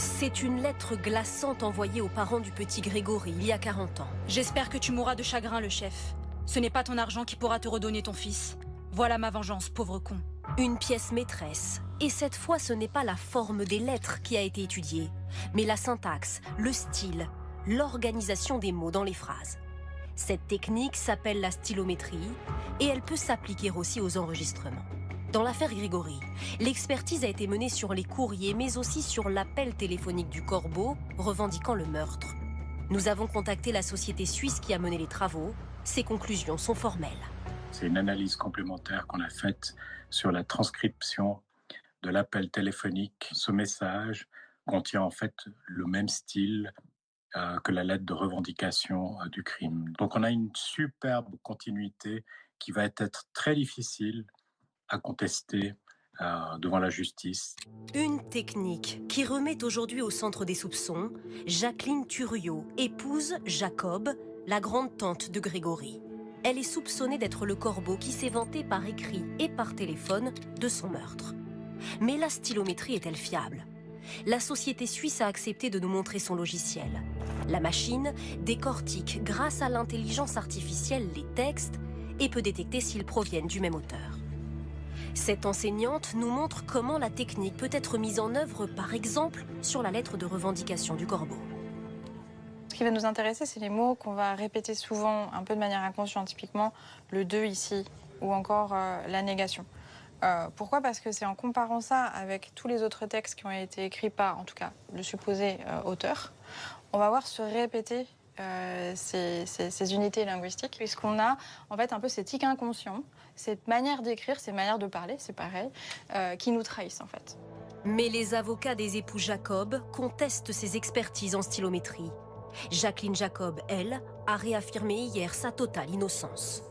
C'est une lettre glaçante envoyée aux parents du petit Grégory il y a 40 ans. J'espère que tu mourras de chagrin, le chef. Ce n'est pas ton argent qui pourra te redonner ton fils. Voilà ma vengeance, pauvre con. Une pièce maîtresse. Et cette fois, ce n'est pas la forme des lettres qui a été étudiée, mais la syntaxe, le style, l'organisation des mots dans les phrases. Cette technique s'appelle la stylométrie et elle peut s'appliquer aussi aux enregistrements. Dans l'affaire Grégory, l'expertise a été menée sur les courriers, mais aussi sur l'appel téléphonique du corbeau revendiquant le meurtre. Nous avons contacté la société suisse qui a mené les travaux. Ses conclusions sont formelles. C'est une analyse complémentaire qu'on a faite sur la transcription de l'appel téléphonique. Ce message contient en fait le même style que la lettre de revendication du crime. Donc on a une superbe continuité qui va être très difficile à contester devant la justice. Une technique qui remet aujourd'hui au centre des soupçons Jacqueline Thuriot, épouse Jacob, la grande-tante de Grégory. Elle est soupçonnée d'être le corbeau qui s'est vanté par écrit et par téléphone de son meurtre. Mais la stylométrie est-elle fiable ? La société suisse a accepté de nous montrer son logiciel. La machine décortique grâce à l'intelligence artificielle les textes et peut détecter s'ils proviennent du même auteur. Cette enseignante nous montre comment la technique peut être mise en œuvre, par exemple, sur la lettre de revendication du corbeau. Ce qui va nous intéresser, c'est les mots qu'on va répéter souvent, un peu de manière inconsciente, typiquement le « de » ici, ou encore la négation. Pourquoi ? Parce que c'est en comparant ça avec tous les autres textes qui ont été écrits par, en tout cas, le supposé auteur, on va voir se répéter ces unités linguistiques, puisqu'on a en fait un peu cet tic inconscient, cette manière d'écrire, ces manières de parler, c'est pareil, qui nous trahissent en fait. Mais les avocats des époux Jacob contestent ces expertises en stylométrie. Jacqueline Jacob, elle, a réaffirmé hier sa totale innocence.